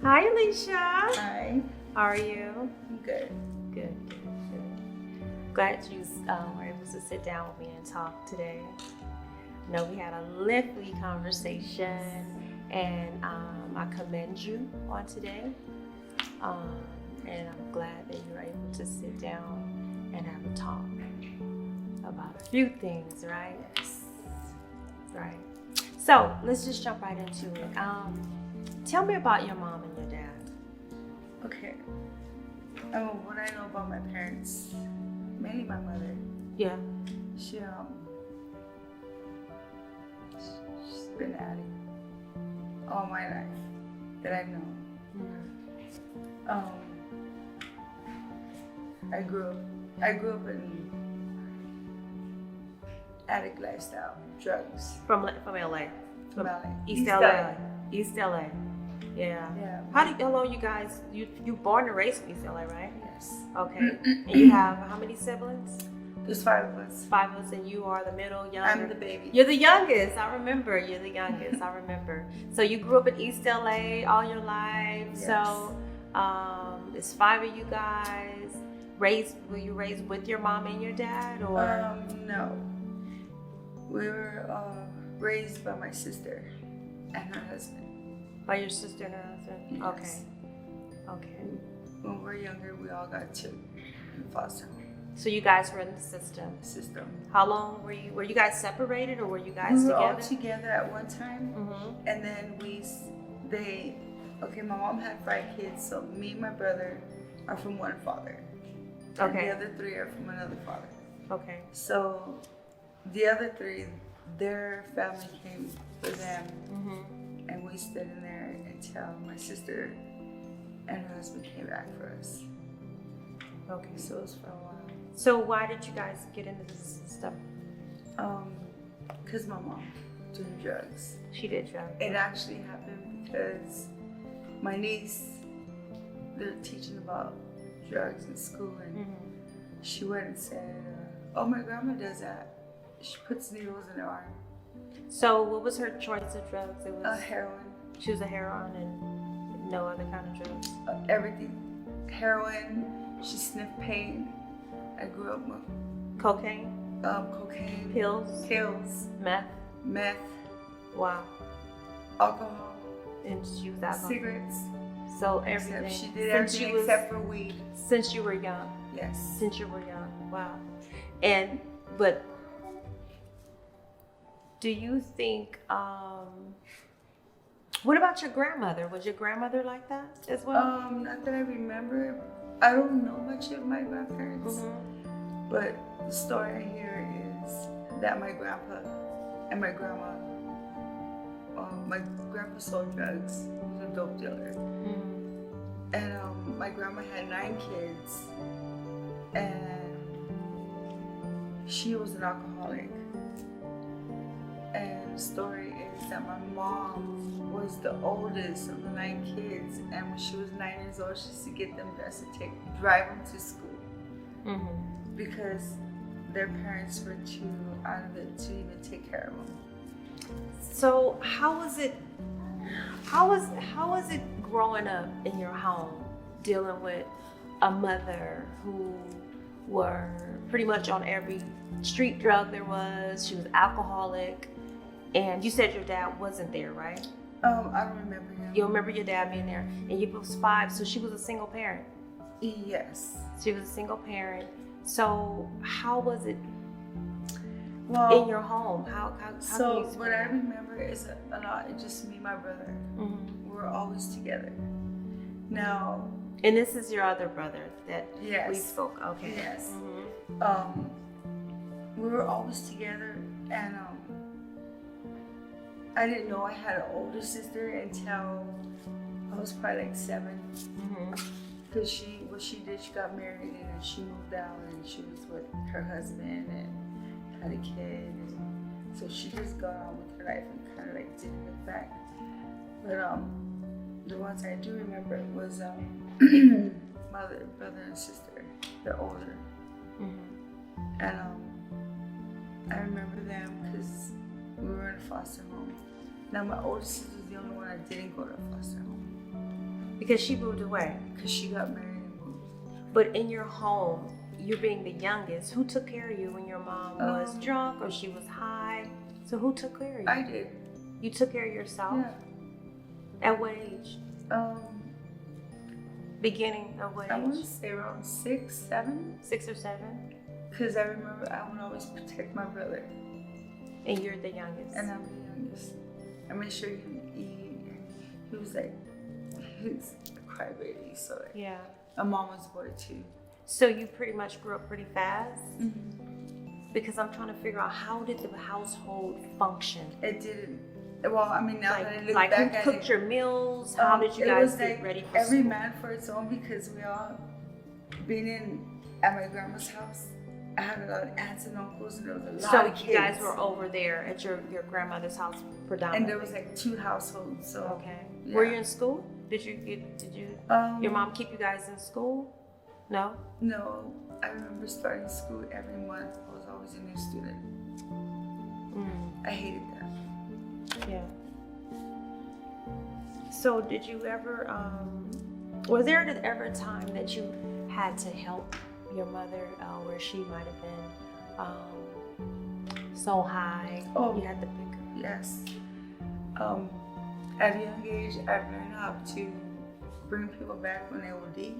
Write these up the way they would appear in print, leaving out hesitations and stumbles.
Hi, Alicia. Hi. How are you? I'm good. Good. Glad you were able to sit down with me and talk today. I know we had a lengthy conversation, and I commend you on today. And I'm glad that you were able to sit down and have a talk about a few things, right? Yes. Right. So let's just jump right into it. Tell me about your mom and your dad. Okay. What I know about my parents, mainly my mother. Yeah. She's been an addict all my life that I know. I grew up in addict lifestyle, drugs. From LA. From LA. East LA. East LA. Yeah. Yeah. How long you guys? You born and raised in East LA, right? Yes. Okay. And you have how many siblings? There's 5 of us. 5 of us, and you are the middle, younger. I'm the baby. You're the youngest. I remember. You're the youngest. I remember. So you grew up in East LA all your life. Yes. So it's 5 of you guys. Were you raised with your mom and your dad, or? No. We were raised by my sister and her husband. By your sister and her husband? Yes. Okay. When we were younger, we all got took in foster home. So you guys were in the system. How long were you guys separated, or were you guys we were together? all together at one time, and then my mom had 5 kids, so me and my brother are from one father. Okay. And the other 3 are from another father. Okay. So the other 3, their family came for them, and we stayed in there until my sister and her husband came back for us. Okay. So it was for a while. So why did you guys get into this stuff? Because my mom doing drugs. She did drugs. It actually happened because my niece, they're teaching about drugs in school, and she went and said, "Oh, my grandma does that. She puts needles in her arm." So what was her choice of drugs? It was heroin. She was a heroin and no other kind of drugs. Everything, heroin. She sniffed pain. I grew up with cocaine, cocaine, pills, meth. Wow. Alcohol. And she was alcohol. Cigarettes. So everything. She did everything except for weed. Since you were young. Yes. Since you were young. Wow. But do you think? What about your grandmother? Was your grandmother like that as well? Not that I remember. I don't know much of my grandparents, but the story I hear is that my grandpa and my grandma, my grandpa sold drugs. He was a dope dealer. And my grandma had 9 kids, and she was an alcoholic. And the story is that my mom was the oldest of the 9 kids, and when she was 9 years old, she used to get them dressed to drive them to school because their parents were too out of it to even take care of them. So how was it growing up in your home, dealing with a mother who were pretty much on every street drug there was? She was alcoholic, and you said your dad wasn't there, right? I don't remember him. You remember your dad being there, and you was 5, so she was a single parent. Yes. She was a single parent. So how was it in your home? How so what I remember is a lot. It's just me and my brother. We were always together. Now. And this is your other brother that we spoke. Okay. Yes. We were always together, and I didn't know I had an older sister until I was probably like 7. Because what she did, she got married and then she moved out, and she was with her husband and had a kid. And so she just got on with her life and kind of like didn't look back. But the ones I do remember was mother, brother, and sister. They're older. And I remember them because we were in a foster home. Now my older sister was the only one that didn't go to a foster home. Because she moved away. Because she got married and moved. But in your home, you being the youngest, who took care of you when your mom was drunk or she was high? So who took care of you? I did. You took care of yourself? Yeah. At what age? Beginning of what age? I want to say around 6, 7. 6 or 7? Because I remember I would always protect my brother. And you're the youngest? And I'm the youngest. I made sure he would eat. He was like, he's a crybaby. So like, yeah. My mom was boy too. So you pretty much grew up pretty fast? Mm-hmm. Because I'm trying to figure out, how did the household function? It didn't. Well, I mean, now that I look like back who at cooked it, your meals? How did you guys get ready for every school? man for its own, because we all being at my grandma's house. I had a lot of aunts and uncles, and there was a lot of kids. So you guys were over there at your grandmother's house predominantly? And there was like 2 households. So okay. Yeah. Were you in school? Did you your mom keep you guys in school? No? No. I remember starting school every month. I was always a new student. I hated that. Yeah. So did you ever, was there ever a time that you had to help your mother where she might have been so high? Oh, you had to pick her? Yes. At a young age, I've learned how to bring people back when they OD.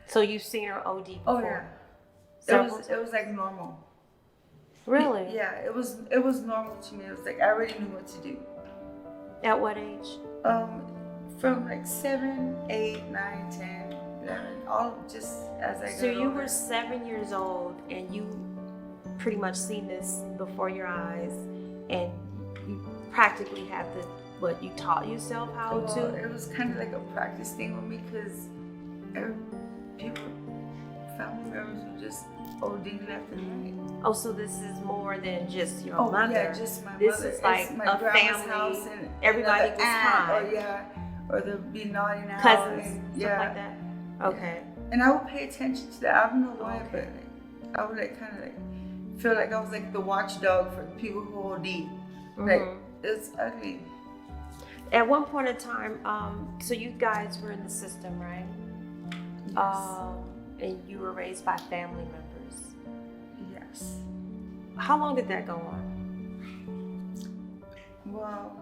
So you've seen her OD before? Oh yeah. It was like normal. Really? Yeah, it was normal to me. It was like I already knew what to do. At what age? From like 7, 8, 9, 10, 11, all just as I got So you older. were 7 years old and you pretty much seen this before your eyes, and you practically had to, you taught yourself how to? It was kind of like a practice thing with me, because family members were just OD left and right. Oh, so this is more than just your Oh, mother. yeah, just my this mother. Is like my a grandma's family. house, and Everybody another was aunt, high. or they'd be nodding out. Cousins, and, stuff like that. Okay. And I would pay attention to that. I don't know why, Okay. but I would kind of feel like I was like the watchdog for people who OD. Like, it's ugly. At one point in time, so you guys were in the system, right? Yes. And you were raised by family members. Yes. How long did that go on? Well,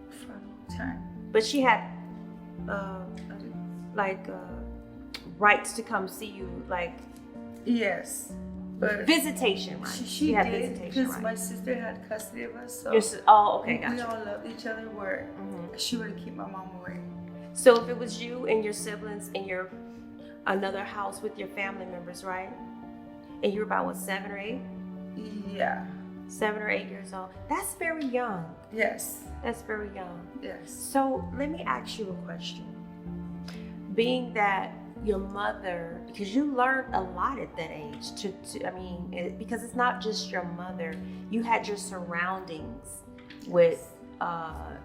for a long time. But she had rights to come see you, like yes, but visitation, right? She had did, visitation, because right? my sister had custody of us. So okay, gotcha. we all loved each other. Where she would keep my mom away. So if it was you and your siblings in another house with your family members, right? And you were about 7 or 8? Yeah. 7 or 8 years old. That's very young. Yes. That's very young. Yes. So let me ask you a question. Being that your mother, because you learned a lot at that age, because it's not just your mother, you had your surroundings with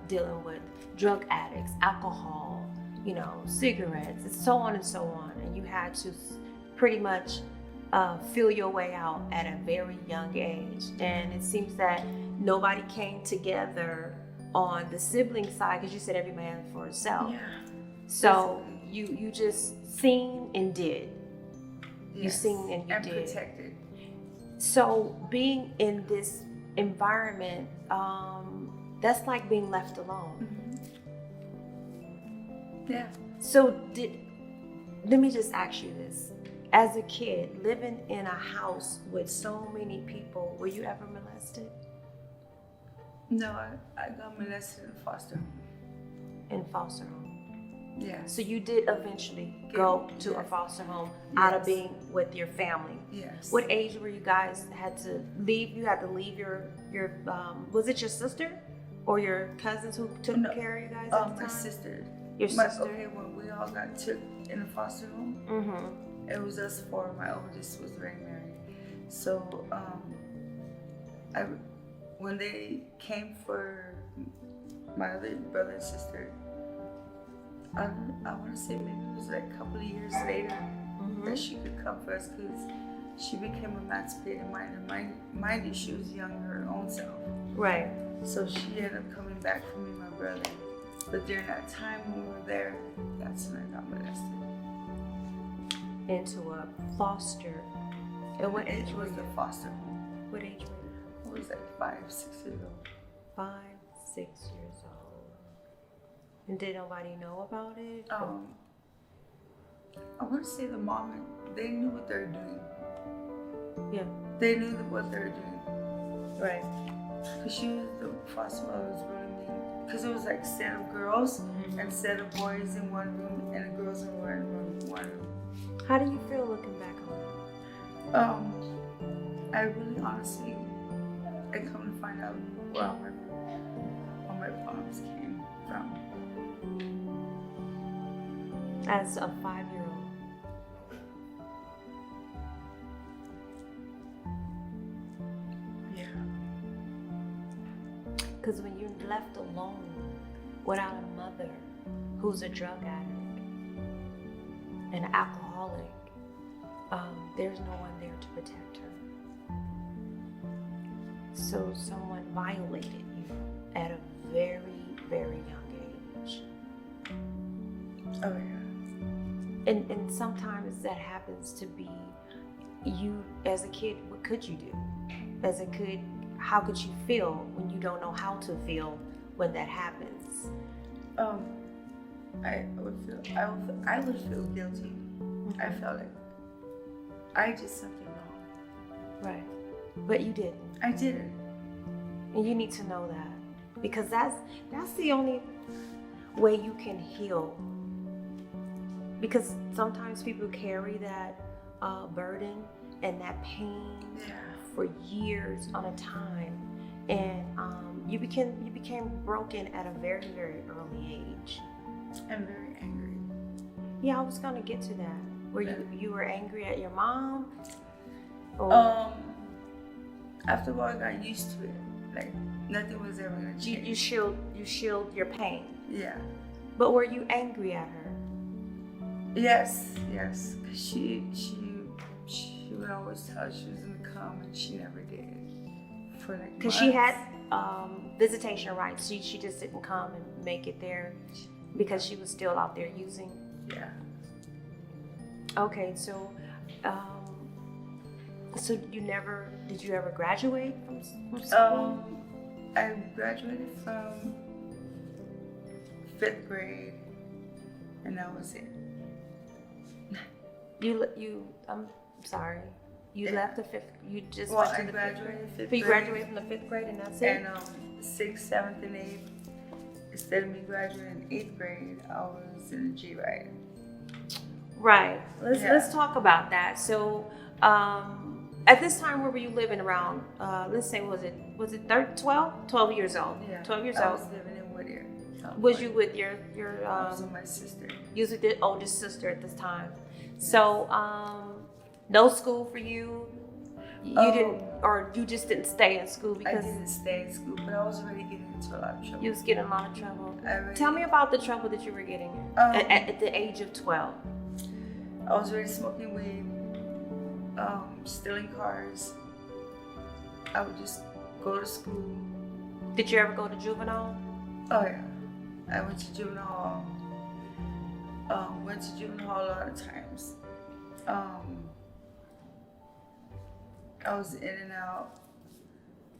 dealing with drug addicts, alcohol, cigarettes, and so on and so on. And you had to pretty much feel your way out at a very young age. And it seems that nobody came together on the sibling side, because you said every man for himself. Yeah. So you just seen and did. Yes. You seen and you did. And protected. So being in this environment, that's like being left alone. Yeah. So let me just ask you this. As a kid, living in a house with so many people, were you ever molested? No, I got molested in foster home. In foster home? Yes. So you did eventually go to a foster home out of being with your family? Yes. What age were you guys had to leave? You had to leave your was it your sister or your cousins who took care of you guys at the time? My sister. Your sister? Okay, when we all got took in a foster home, it was us 4. My oldest was already married. So when they came for my other brother and sister, I want to say maybe it was like a couple of years later that she could come for us, because she became emancipated mind you, she was young her own self. Right. So she ended up coming back for me and my brother. But during that time when we were there, that's when I got molested. Into a foster. At what age It were was you? the foster home. What age were you? I was like 5, 6 years old. 5, 6 years old. And did nobody know about it? I want to say the mom, they knew what they were doing. Yeah. They knew what they were doing. Right. Because she was the foster mother was really mean. Because it was like a set of girls and a set of boys in one room and the girls in one room. How do you feel looking back on I really honestly, I come to find out where all my problems came from. it? As a 5-year-old. Yeah. Because when you're left alone without a mother who's a drug addict, an alcoholic, there's no one there to protect her. So someone violated you at a very, very young age. Oh yeah. And sometimes that happens to be you as a kid. What could you do? As a kid, how could you feel when you don't know how to feel when that happens? I would feel guilty. I felt like I did something wrong. Right. But you didn't. I didn't. And you need to know that. Because that's the only way you can heal. Because sometimes people carry that burden and that pain for years on a time. And you became broken at a very, very early age. I'm very angry. Yeah, I was gonna get to that. Were you were angry at your mom? Or After a while, I got used to it. Like nothing was ever gonna change. you shield your pain. Yeah. But were you angry at her? Yes. Cause she would always tell us she was gonna come, and she never did. For like Because she had visitation rights. She just didn't come and make it there because she was still out there using. Yeah. Okay, so did you ever graduate from school? I graduated from 5th grade, and that was it. I'm sorry. You left the 5th. You just Well, went to I the graduated 5th grade. So you graduated from the 5th grade, and that's it. And 6th, 7th, and 8th. Instead of me graduating in 8th grade, I was in a G ride. Right. Let's talk about that. So, at this time, where were you living around? Let's say, was it 12 years old? Yeah. 12 years I old. was living in Whittier. Was you with your I was with my sister. You was with the oldest sister at this time. So, no school for you. You didn't, or you just didn't stay in school because I didn't stay in school, but I was already getting into a lot of trouble. you was getting a lot of trouble. Really, Tell me about the trouble that you were getting in at the age of 12. I was already smoking weed, stealing cars. I would just go to school. Did you ever go to juvenile? Oh yeah, I went to juvenile hall. Went to juvenile hall a lot of times. I was in and out.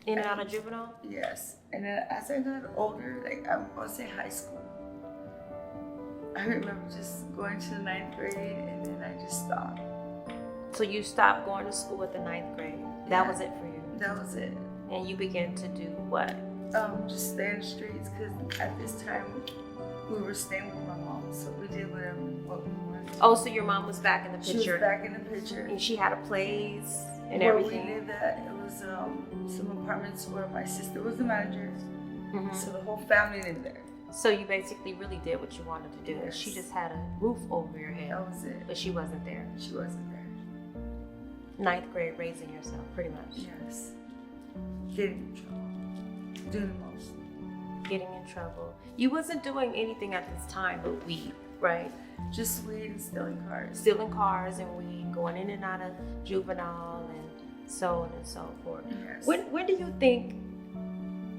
In and out of juvenile? Yes. And then as I got older, like I would say high school, I remember just going to the 9th grade and then I just stopped. So you stopped going to school at the 9th grade. That was it for you. That was it. And you began to do what? Just stay in the streets because at this time we were staying with my mom, so we did what we wanted. Oh, so your mom was back in the picture. She was back in the picture. And she had a place and where everything. we lived at, it was some apartments where my sister was the manager, so the whole family lived there. So you basically really did what you wanted to do. Yes. She just had a roof over your head. That was it. But she wasn't there. She wasn't there. 9th grade, raising yourself, pretty much. Yes. Getting in trouble. Doing the most. Getting in trouble. You wasn't doing anything at this time but weed, right? Just weed and stealing cars. Stealing cars and weed, going in and out of juvenile and so on and so forth. Yes. When do you think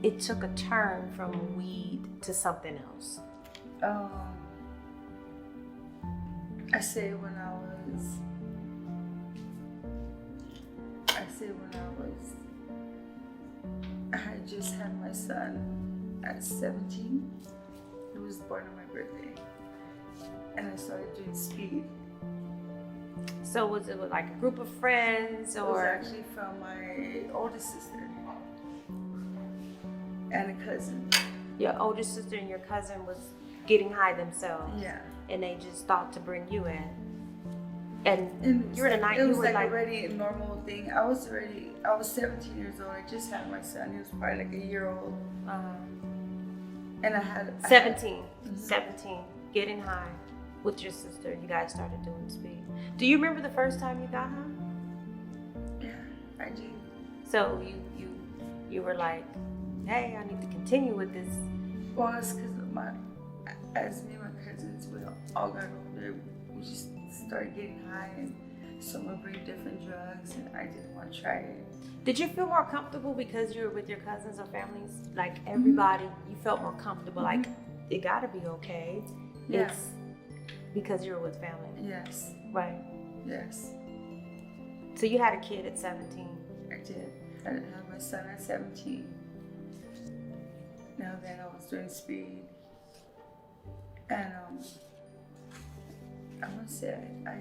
it took a turn from weed to something else? Um, I say when I had just had my son at 17. He was born on my birthday. And I started doing speed. So was it with like a group of friends, It or? was actually from my oldest sister and a cousin. Your older sister and your cousin was getting high themselves. Yeah. And they just thought to bring you in. And And you were the night. it You was were like already a normal thing. I was 17 years old. I just had my son. He was probably like a year old. And I had 17. Mhm. 17. Getting high with your sister. You guys started doing speed. Do you remember the first time you got high? Yeah, I do. So you were like, hey, I need to continue with this. Well, it's because as me and my cousins, we all got older. We just started getting high, and some would bring different drugs, and I didn't want to try it. Did you feel more comfortable because you were with your cousins or families? Like everybody, you felt more comfortable. Like it gotta be okay. Yeah. It's because you were with family. Yes. Right. Yes. So you had a kid at 17. I did. I had my son at 17. Now then, I was doing speed, and I must say I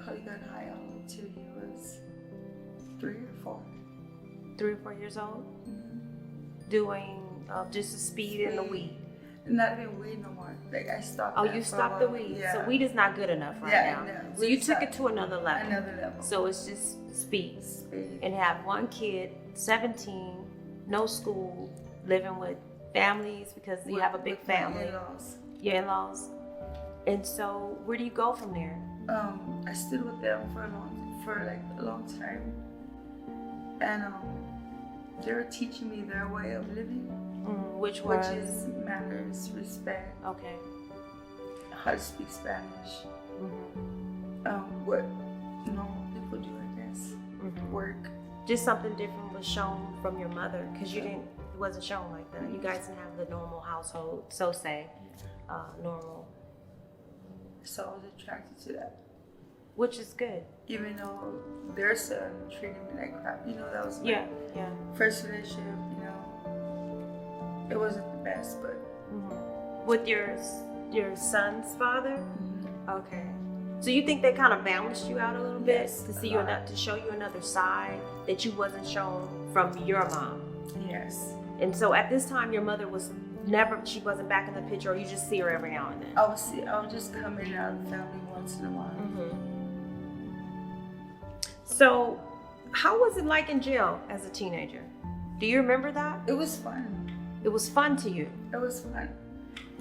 probably got high all until he was 3 or 4. 3 or 4 years old, doing just the speed and the weed. Not even weed no more. Like I stopped. Oh, that you for a stopped the while. weed. Yeah. So weed is not good enough right Yeah, now. no, So weed you took it stopped. to another level. Another level. So it's just speed. Speed. And have one kid, 17, no school, living with families because you have a big With my family. in-laws. Your in-laws. And so where do you go from there? I stood with them for a long time, and they were teaching me their way of living, Which is manners, respect, okay. how to speak Spanish, what normal people do, I guess, work. Just something different was shown from your mother because it wasn't shown like that. You guys didn't have the normal household, normal. So I was attracted to that. Which is good. Even though their son treated me like crap, that was my Yeah. first relationship, it wasn't the best, but. With your son's father? Okay. So you think they kind of balanced you out a little bit Yes, to see you to show you another side that you wasn't shown from your mom? Yes. And so at this time, your mother she wasn't back in the picture, or you just see her every now and then? I would just come in and out of the family once in a while. So how was it like in jail as a teenager? Do you remember that? It was fun. It was fun to you? It was fun.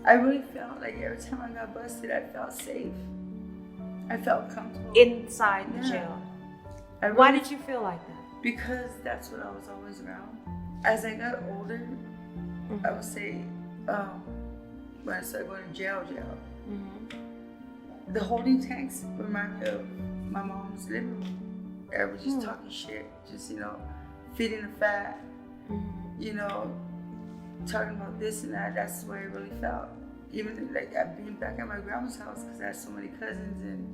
I really felt like every time I got busted, I felt safe. I felt comfortable. Inside the jail? Why did you feel like that? Because that's what I was always around. As I got older, I would say, when I started going to jail, the holding tanks remind me of my mom's living room. Everybody just talking shit, just, feeding the fat, talking about this and that. That's the way it really felt. Even like being back at my grandma's house because I had so many cousins and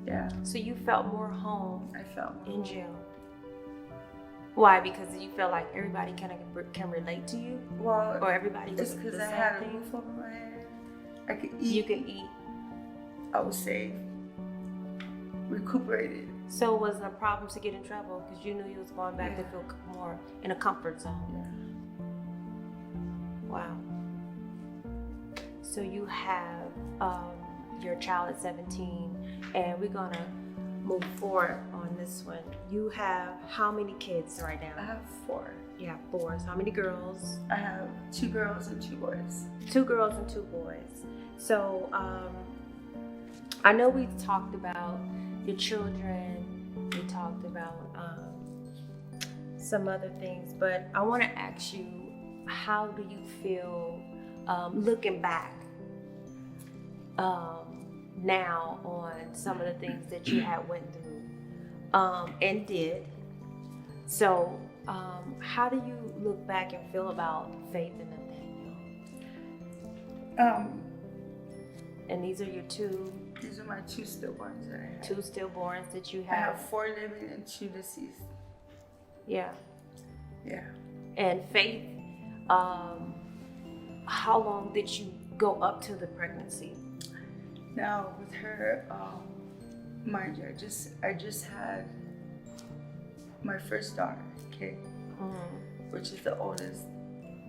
yeah. So you felt more home. I felt more in jail. Why? Because you felt like everybody can relate to you? Well, or everybody it's because I had a roof over my head. I could eat. You can eat. I was safe. Recuperated. So it wasn't a problem to get in trouble because you knew you was going back to feel more in a comfort zone. Yeah. Wow. So you have your child at 17, and we're gonna move forward on this one. You have how many kids right now? I have 4. You have 4. So how many girls? I have 2 girls and 2 boys. 2 girls and 2 boys. So I know we talked about your children. We talked about some other things, but I want to ask you, how do you feel looking back now on some of the things that you had went through and did? So how do you look back and feel about Faith and Nathaniel? Um, And these are your these are my 2 stillborns that I have. 2 stillborns that you I have. have 4 living and 2 deceased. Yeah. Yeah. And Faith, how long did you go up to the pregnancy? Now with her, mind you, I just had my first daughter, okay, which is the oldest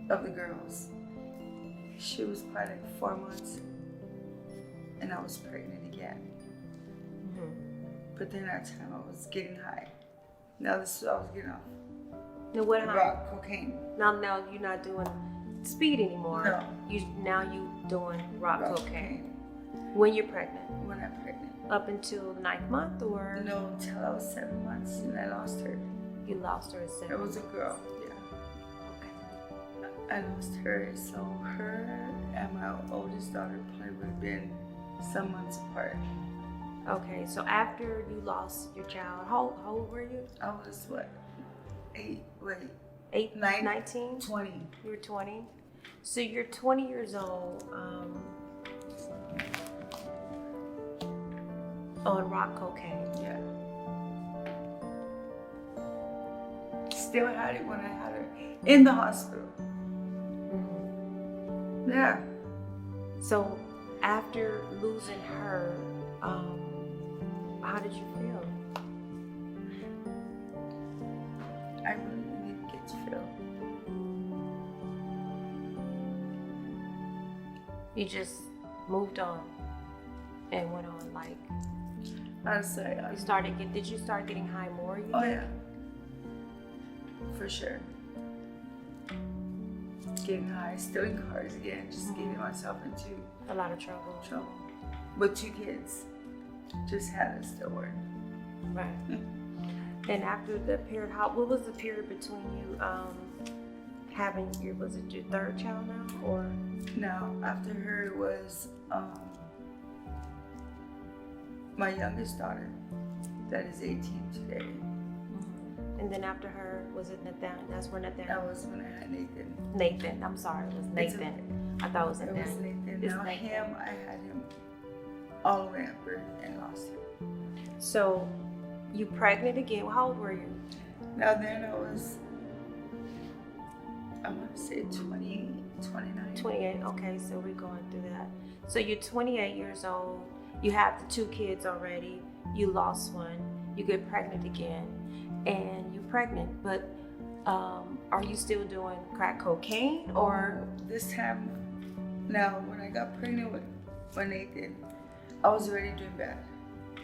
of the girls. She was probably like 4 months, and I was pregnant again. But then that time I was getting high. Now this is I was getting off Now what happened? rock, cocaine. Now you're not doing speed anymore. No. You doing rock cocaine. When you're pregnant? When I'm pregnant. Up until the 9th month, or? No, until I was 7 months, and I lost her. You lost her at 7. It was a girl. Yeah. Okay. I lost her, so her and my oldest daughter probably would have been some months apart. Okay, so after you lost your child, how old were you? I was what? 19? 20. You were 20? So you're 20 years old, on rock cocaine. Yeah. Still had it when I had her in the hospital. Yeah. So after losing her, how did you feel? I really didn't get to feel. You just moved on and went on, like, Honestly, did you start getting high more? You oh think? yeah. For sure. Getting high, stealing cars again, just getting myself into A lot of trouble. With 2 kids. Just had a stillborn. Right. And after the period, what was the period between you having was it your 3rd child now, or? Now, after her was my youngest daughter, that is 18 today. And then after her, was it Nathan? That's where Nathan. That was when I had Nathan. Nathan, I'm sorry, it was Nathan. I thought it was It Nathan. was Nathan. It's Now Nathan. him, I had him all the way at birth and lost him. So, you pregnant again? How old were you? Now then I was, I want to say 20, 29. 28. Okay, so we're going through that. So you're 28 years old. You have the 2 kids already. You lost one. You get pregnant again, and you're pregnant. But are you still doing crack cocaine, or? This time, now when I got pregnant with Nathan, I was already doing bad.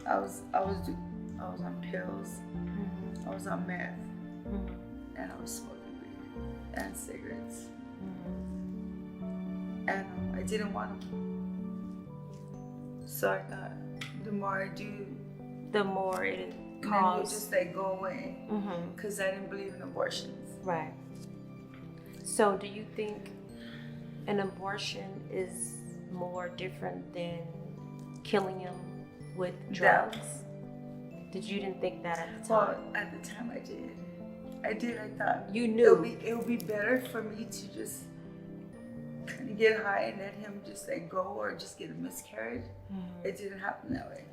I was on pills. I was on meth, and I was smoking weed and cigarettes. And I didn't want them. So I thought, the more I do, The more it then it causes. just go away. Because I didn't believe in abortions. Right. So do you think an abortion is more different than killing him with drugs? You didn't think that at the time? Well, at the time I did. I thought You knew. it would be better for me to just kind of get high and let him just go, or just get a miscarriage. It didn't happen that way.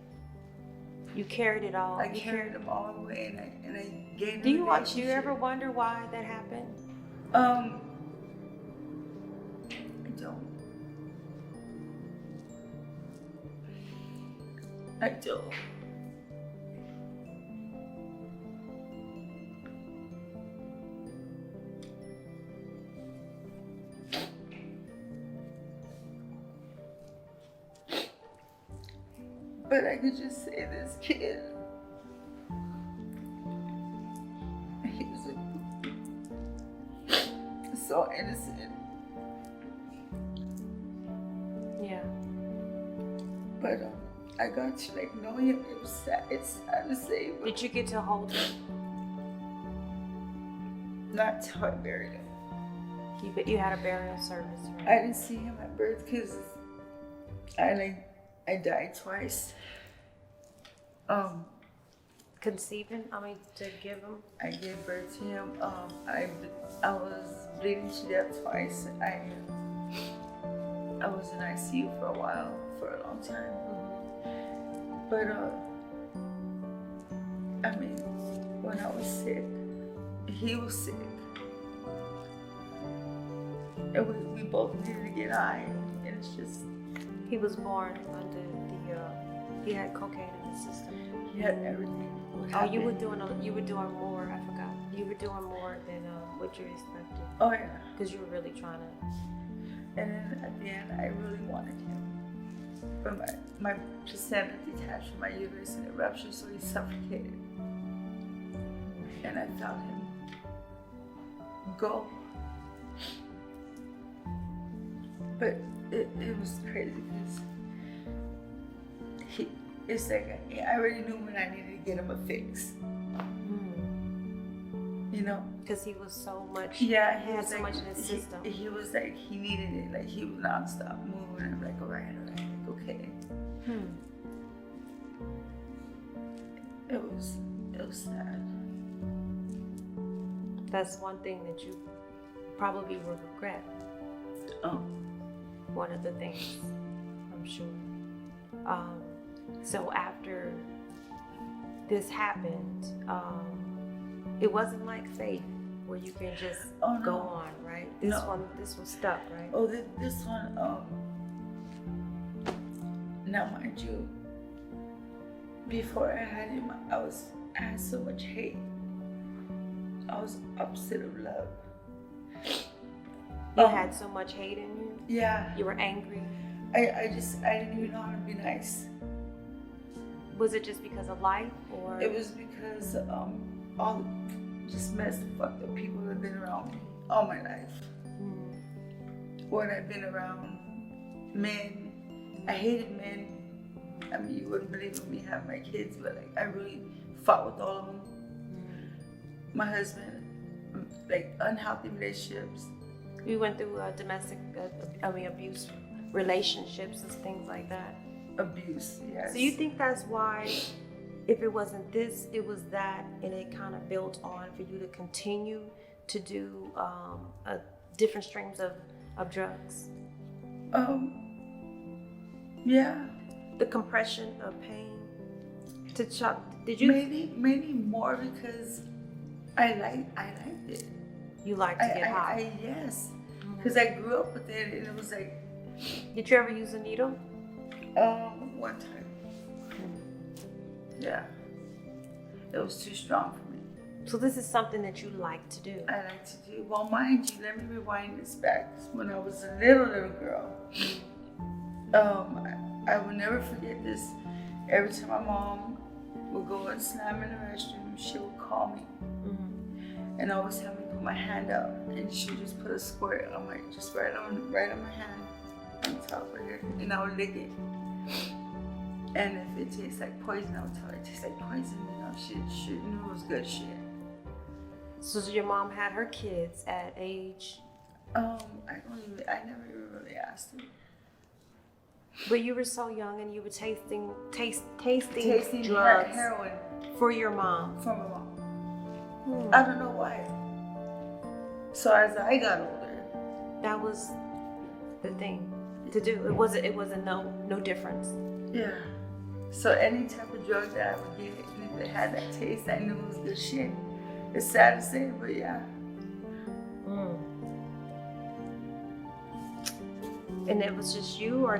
You carried it all. I carried him all the way, and I gained. Do you ever wonder why that happened? I don't. I don't. But I could just say this kid, he was so innocent. Yeah. But I got to know him. It was sad. It's sad to say, but Did you get to hold him? not till I buried him. You had a burial service, right? I didn't see him at birth because I died twice. Conceiving? To give him? I gave birth to him. I was bleeding to death twice. I I was in ICU for a while, for a long time. Mm-hmm. But I mean, when I was sick, he was sick, and we both needed to get iron, and it's just. He was born under the. He had cocaine in his system. He had everything. Oh, you were doing more. I forgot. You were doing more than what you expected. Oh yeah. Because you were really trying to. And then at the end, I really wanted him. But my placenta detached from my uterus and it ruptured, so he suffocated. And I felt him go. But it was crazy because it's like I already knew when I needed to get him a fix. You know? Because he was so much. Yeah, he had so much in his system. He was like, he needed it. Like, he was nonstop moving. I'm like, all right, like, okay. It was sad. That's one thing that you probably will regret. Oh. One of the things, I'm sure. So after this happened, it wasn't like Faith, where you can just go on, right? This was stuck, right? Oh, this one, now mind you, before I had him, I had so much hate. I was opposite of love. You had so much hate in you? Yeah. You were angry? I didn't even know how to be nice. Was it just because of life, or? It was because all the just messed and fucked up people that have been around me all my life. When I've been around men, I hated men. I mean, you wouldn't believe me having my kids, but like I really fought with all of them. My husband, like unhealthy relationships. You went through domestic, abuse relationships and things like that. Abuse, yes. So you think that's why, if it wasn't this, it was that, and it kind of built on for you to continue to do different streams of drugs? Yeah. The compression of pain. Did you? Maybe more because I liked it. You like to get high? Yes. Because I grew up with it, and it was like. Did you ever use a needle? One time. Yeah. It was too strong for me. So this is something that you like to do? I like to do. Well, mind you, let me rewind this back. When I was a little girl, I will never forget this. Every time my mom would go and slam in the restroom, she would call me. And always have me put my hand out, and she would just put a squirt on just right on my hand, on top right here, and I would lick it. And if it tastes like poison, I would tell her it tastes like poison. You know, she knew it was good shit. So your mom had her kids at age? I never even really asked her. But you were so young, and you were tasting drugs, heroin for your mom. For my mom. I don't know why. So as I got older, that was the thing to do. It wasn't no difference. Yeah. So any type of drug that I would get, and if it had that taste, I knew it was good shit. It's sad to say, but yeah. And it was just you, or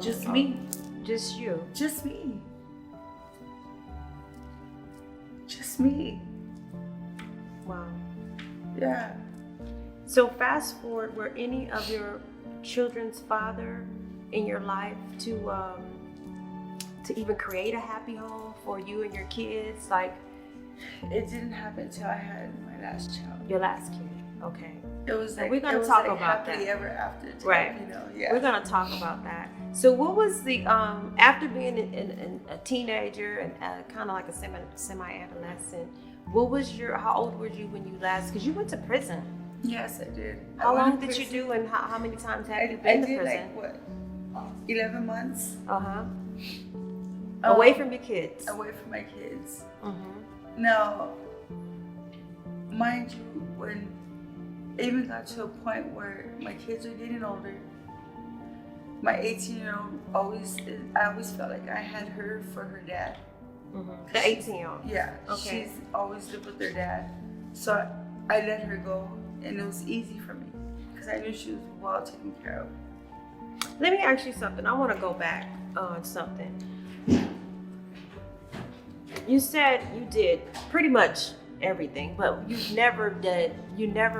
just me? Just you. Just me. Just me. Wow. Yeah. So fast forward, were any of your children's father in your life to even create a happy home for you and your kids? Like, it didn't happen until I had my last child. Your last kid. Okay. It was like, we're gonna talk about happily that. Ever after type, right. You know, yeah. We're gonna talk about that. So what was the after being a teenager and kind of like a semi-adolescent? How old were you when you last? Because you went to prison. Yes, I did. How long did you do, and how many times have you been to prison? Like what? 11 months. Away from your kids. Away from my kids. Now, mind you, when it even got to a point where my kids were getting older, My 18-year-old I always felt like I had her for her dad. The 18-year-old. Yeah. Okay. She's always lived with her dad. So I let her go, and it was easy for me because I knew she was well taken care of. Let me ask you something. I want to go back on something. You said you did pretty much everything, but you never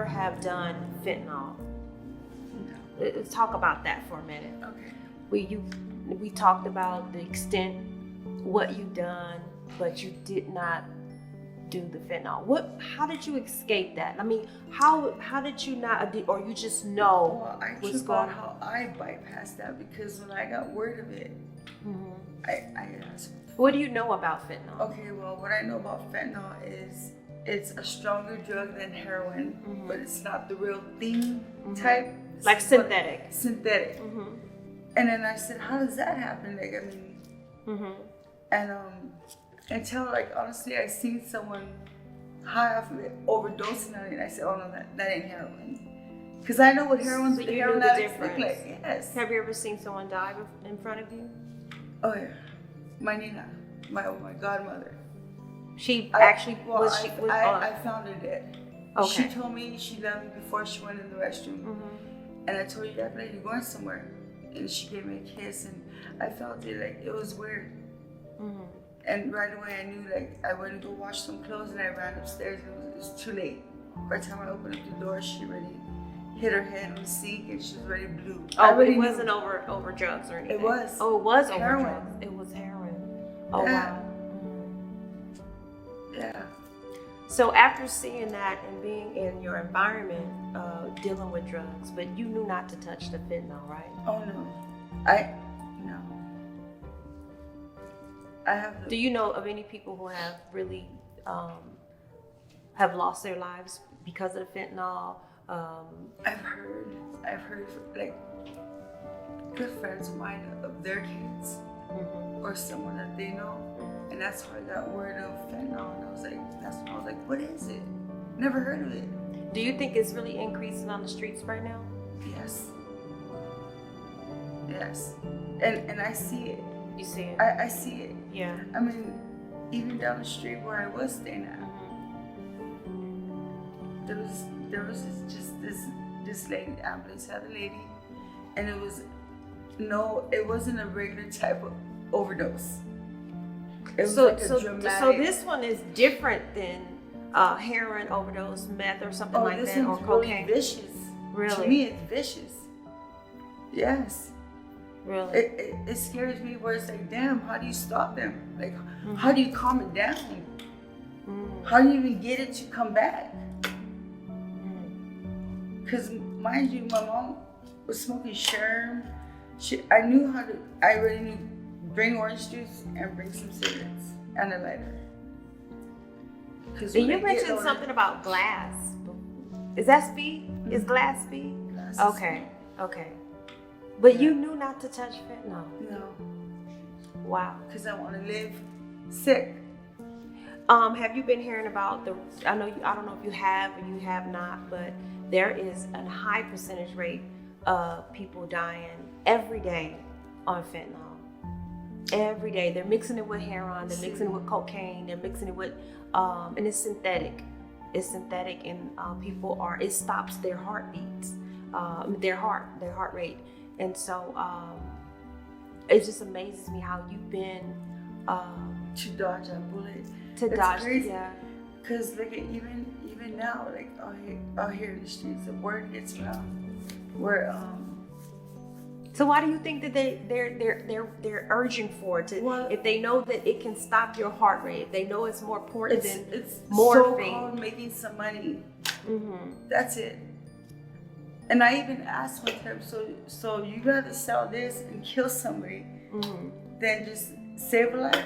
have done fentanyl. No. Let's talk about that for a minute. Okay. We talked about the extent what you done, but you did not do the fentanyl. How did you escape that? I mean, how did you not, or you just know Well, I what's trip going out how I bypassed that because when I got word of it, I asked. What do you know about fentanyl? Okay, well, what I know about fentanyl is it's a stronger drug than heroin, but it's not the real thing type. Like synthetic. Synthetic. And then I said, how does that happen? Like, I mean, and until, like, honestly, I seen someone high off of it, overdosing on it, and I said, oh no, that ain't heroin. Because I know what heroin's So you heroin knew the addicts look difference. like. Yes. Have you ever seen someone die in front of you? Oh yeah, my Nina, my godmother. She I found her dead. Okay. She told me she loved me before she went in the restroom, and I told her, "Yeah, you're going somewhere," and she gave me a kiss, and I felt it like it was weird. And right away I knew, like, I went to go wash some clothes, and I ran upstairs, and it was too late. By the time I opened up the door, she already hit her head on the sink, and she was already blue. Oh, but it wasn't over drugs or anything. It was. Oh, it was over heroin. drugs. It was heroin. Oh Yeah. wow. Yeah. So after seeing that and being in your environment, dealing with drugs, but you knew not to touch the fentanyl, right? Oh no. I have. Do you know of any people who have really have lost their lives because of the fentanyl? I've heard like good friends of mine of their kids or someone that they know, and that's how I got word of fentanyl. And that's when I was like, what is it? Never heard of it. Do you think it's really increasing on the streets right now? Yes. Yes. And I see it. You see it? I see it. Yeah. I mean, even down the street where I was staying at, there was this lady, ambulance had a lady, and it wasn't a regular type of overdose. It was like a dramatic. So this one is different than heroin overdose, meth, or something like this that, or one's cocaine. really vicious. Really? To me, it's vicious. Yes. Really? It scares me where it's like, damn, how do you stop them? Like, how do you calm it down? How do you even get it to come back? Because, mind you, my mom was smoking sherm. I already knew, bring orange juice and bring some cigarettes and a lighter. And you mentioned something about glass. Is that speed? Is glass speed? Glass Okay. But you knew not to touch fentanyl. No. Wow. Because I want to live sick. Have you been hearing about I don't know if you have or you have not, but there is a high percentage rate of people dying every day on fentanyl. Every day. They're mixing it with heroin, they're mixing it with cocaine, they're mixing it with, and it's synthetic. It's synthetic, and it stops their heartbeats, their heart rate. And so it just amazes me how you've been to dodge that bullet. It's dodge, crazy. Yeah. Cause like even now, like out here in the streets, the word gets around where So why do you think that they're urging for it? If they know that it can stop your heart rate, if they know it's more important than it's morphine. So-called making some money. That's it. And I even asked one time, so you rather sell this and kill somebody than just save a life?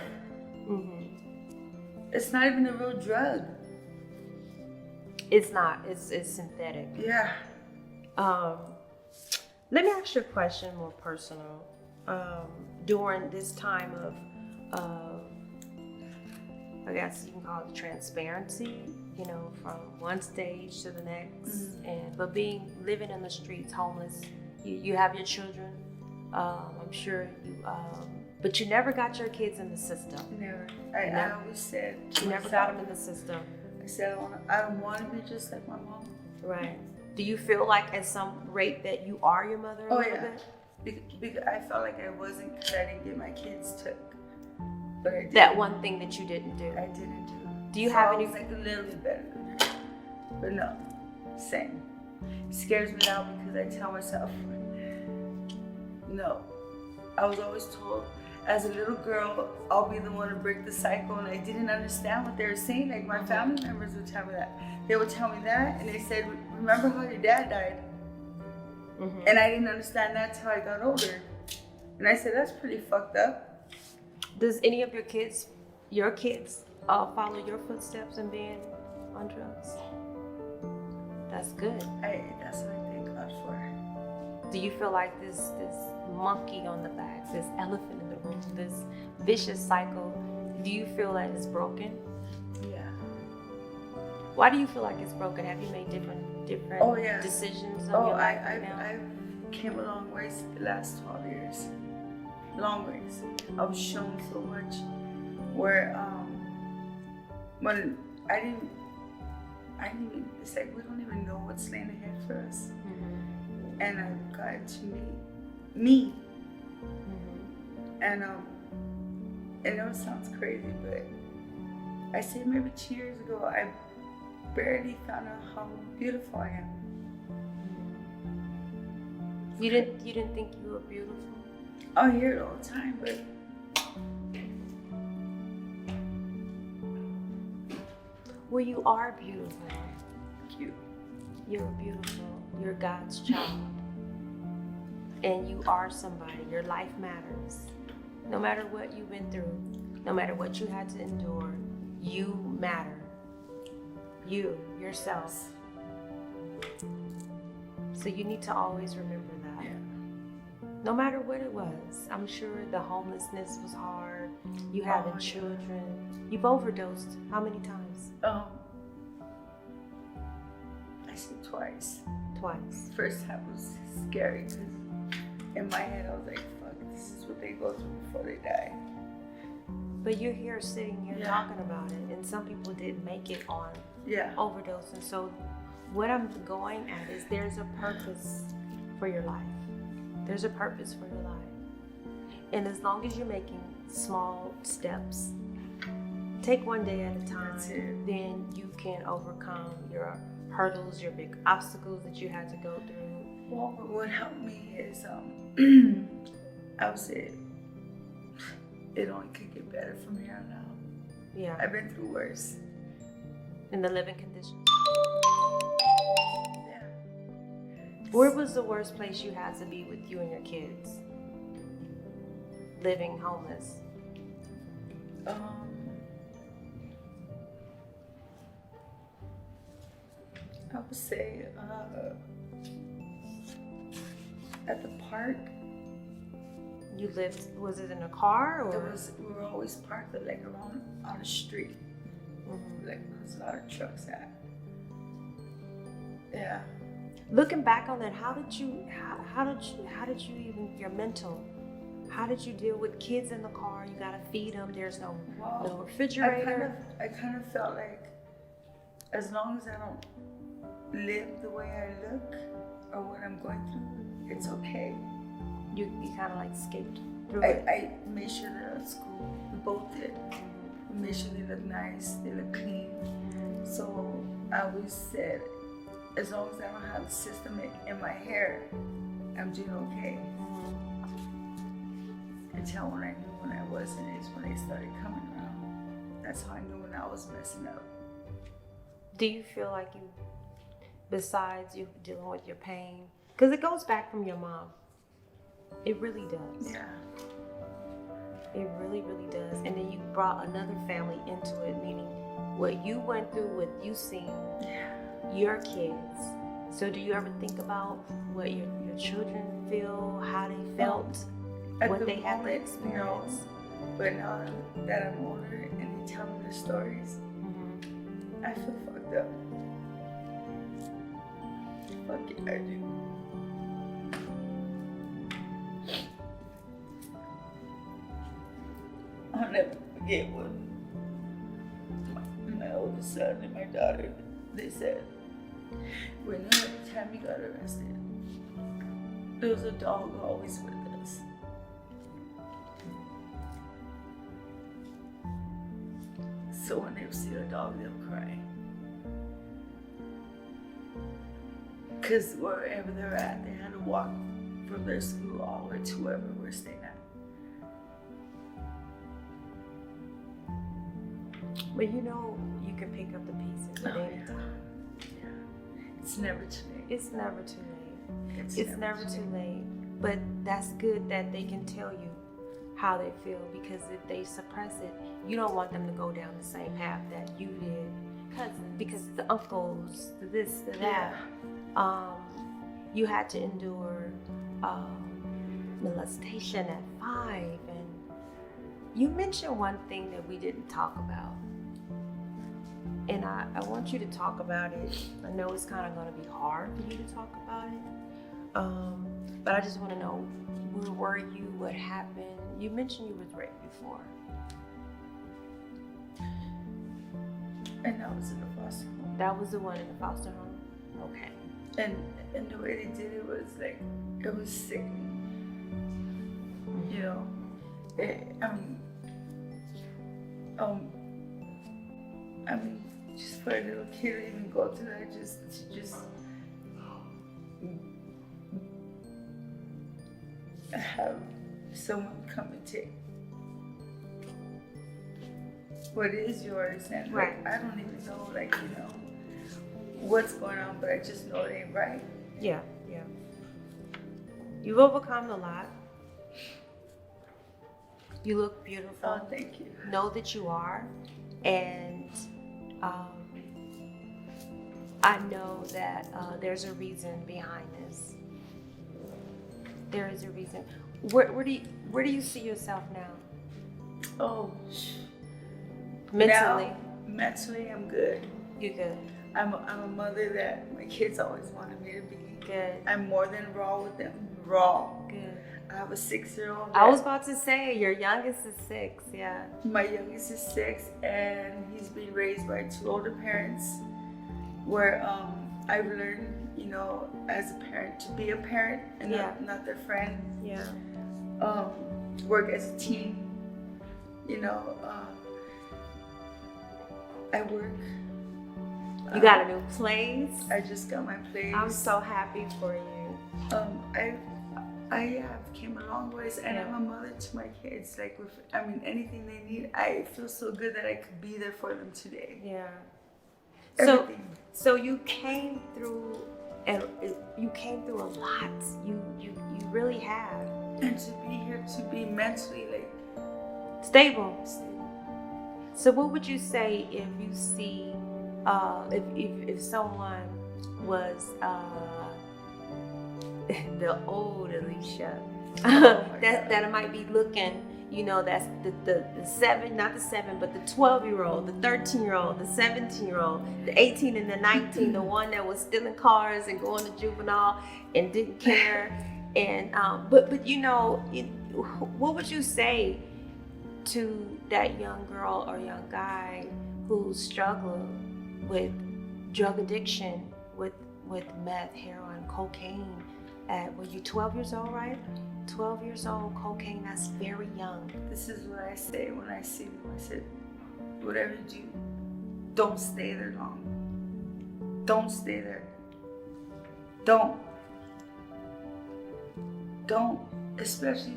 It's not even a real drug. It's not. It's synthetic. Yeah. Let me ask you a question more personal. During this time of, I guess you can call it transparency, from one stage to the next, but living in the streets, homeless, you have your children. I'm sure you, but you never got your kids in the system. Never. I always said You never got them in the system. I said I don't want to be just like my mom. Right. Do you feel like at some rate that you are your mother a little bit? Because I felt like I wasn't because I didn't get my kids took. But I did. That one thing that you didn't do. I didn't do. Do you have any? I was like a little bit better than her. But no, same. It scares me now because I tell myself, no. I was always told as a little girl, I'll be the one to break the cycle, and I didn't understand what they were saying. Like my family members would tell me that. They would tell me that, and they said, remember how your dad died? Mm-hmm. And I didn't understand that till I got older. And I said, that's pretty fucked up. Does any of your kids follow your footsteps in being on drugs? That's good. That's what I thank God for. Do you feel like this monkey on the back, this elephant in the room, this vicious cycle, do you feel that it's broken? Yeah. Why do you feel like it's broken? Have you made different decisions in your life right now? I've came a long ways the last 12 years. Long ways. I was shown so much where when I didn't even, it's like we don't even know what's laying ahead for us. Mm-hmm. And I got to me. Mm-hmm. And I know it sounds crazy, but I say maybe 2 years ago I barely found out how beautiful I am. You didn't think you were beautiful? I hear it all the time, but well, you are beautiful. Cute. You're beautiful. You're God's child. And you are somebody. Your life matters. No matter what you've been through, no matter what you had to endure, you matter. You, yourself. So you need to always remember that. Yeah. No matter what it was. I'm sure the homelessness was hard. You having children. You've overdosed how many times? I said twice. Twice. First time was scary because in my head I was like, fuck, this is what they go through before they die. But you're here sitting here talking about it, and some people didn't make it on overdose. And so what I'm going at is there's a purpose for your life. There's a purpose for your life. And as long as you're making small steps, take one day at a time, then you can overcome your hurdles, your big obstacles that you had to go through. Well, what helped me is, I would say it only could get better from here on out. Yeah. I've been through worse. In the living conditions? Yeah. Where was the worst place you had to be with you and your kids? Living homeless? I would say at the park. You lived, was it in a car or? We were always parked like around on the street. Mm-hmm. Like there's a lot of trucks at. Yeah. Looking back on that, how did you even, your mental, how did you deal with kids in the car? You gotta feed them, there's no refrigerator. I kind of felt like as long as I don't live the way I look or what I'm going through, it's okay. You kind of like escaped through it. I made sure they're at school. We both did. We made sure they look nice, they look clean. So I always said, as long as I don't have the system in my hair, I'm doing okay. Until when I knew when I wasn't, is when they started coming around. That's how I knew when I was messing up. Do you feel like you, besides you dealing with your pain, because it goes back from your mom. It really does. Yeah. It really, really does. And then you brought another family into it, meaning what you went through, what you seen, your kids. So do you ever think about what your children feel, how they felt, what they had to experience? No. But now that I'm older and they tell me the stories, I feel fucked up. Fuck it, I do. get with my oldest son and my daughter, they said, when every time he got arrested, there was a dog always with us. So when they see a dog, they'll cry. Because wherever they're at, they had to walk from their school all the way to wherever we're staying at. But you know, you can pick up the pieces at any time. Yeah. It's never too late. It's never too late. It's never too late. But that's good that they can tell you how they feel, because if they suppress it, you don't want them to go down the same path that you did. Because the uncles, the this, the that, you had to endure molestation at 5. And you mentioned one thing that we didn't talk about. And I want you to talk about it. I know it's kind of going to be hard for you to talk about it. But I just want to know, where were you? What happened? You mentioned you was raped before. And that was in the foster home. That was the one in the foster home? Okay. And the way they did it was like, it was sickening. You know, I mean, just for a little kid to even go through that, just have someone come and take what is yours, and right. I don't even know, like, you know, what's going on, but I just know it ain't right. Yeah. You've overcome a lot. You look beautiful. Oh, thank you. Know that you are, and I know that there's a reason behind this. There is a reason. Where do you see yourself now? Oh, mentally. Now, mentally, I'm good. You're good. I'm a mother that my kids always wanted me to be. Good. I'm more than raw with them. Raw. Good. I have a 6-year-old. I was about to say, your youngest is 6, yeah. My youngest is 6, and he's been raised by 2 older parents, where I've learned, you know, as a parent to be a parent and not their friend. Yeah. Work as a team. You know, I work. You got a new place. I just got my place. I'm so happy for you. I have came a long ways, and I'm a mother to my kids. Like, anything they need, I feel so good that I could be there for them today. Yeah. Everything. So you came through, and you came through a lot. You really have. And to be here, to be mentally stable. So what would you say if you see, if someone was the old Alicia, that might be looking, you know, that's the 7, not the 7, but the 12-year-old, the 13-year-old, the 17-year-old, the 18 and the 19, the one that was stealing cars and going to juvenile and didn't care, and but you know, what would you say to that young girl or young guy who's struggling with drug addiction, with meth, heroin, cocaine? Were you 12 years old, right? 12 years old, cocaine, that's very young. This is what I say when I see them. I said, whatever you do, don't stay there long. Don't stay there. Don't. Especially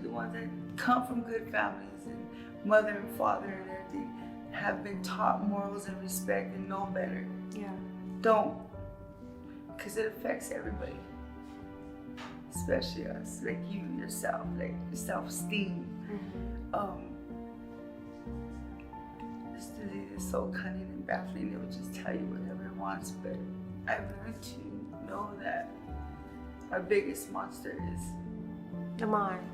the ones that come from good families and mother and father and everything, have been taught morals and respect and know better. Yeah. Don't. Because it affects everybody. Especially us, like you yourself, like your self-esteem. Mm-hmm. This disease is so cunning and baffling, it would just tell you whatever it wants, but I've learned to know that our biggest monster is the mind.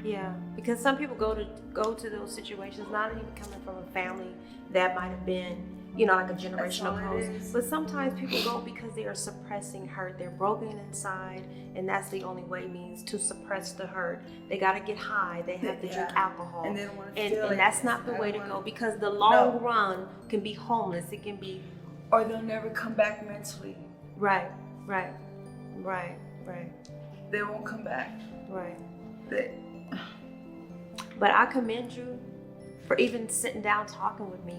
Yeah, because some people go to those situations not even coming from a family that might have been like a That's generational all it curse. is. But sometimes people go because they are suppressing hurt. They're broken inside, and that's the only way means to suppress the hurt. They got to get high. They have to drink alcohol. And they don't want to feel it. And that's not the way to go, because the long run can be homeless. It can be... Or they'll never come back mentally. Right. They won't come back. Right. They... But I commend you for even sitting down talking with me.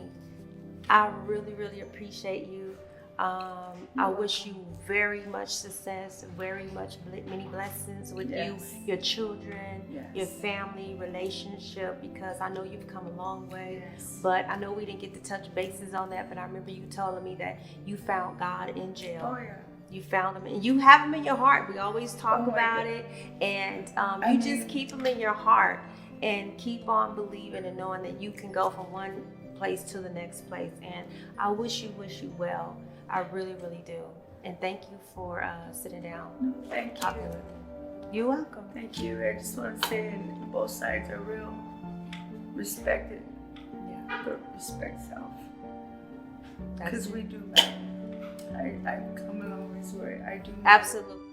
I really, really appreciate you. I wish you very much success, many blessings with you, your children, your family, relationship, because I know you've come a long way. But I know we didn't get to touch bases on that, but I remember you telling me that you found God in jail. Oh, yeah. You found him, and you have him in your heart. We always talk about it, and you just keep him in your heart and keep on believing and knowing that you can go from one place to the next place. And I wish you well. I really, really do. And thank you for sitting down. Thank you. Talking with me. You're welcome. Thank you. I just want to say both sides are real. Respect it. Yeah. But respect self. Because we do matter. I come a long ways where I do matter. Absolutely.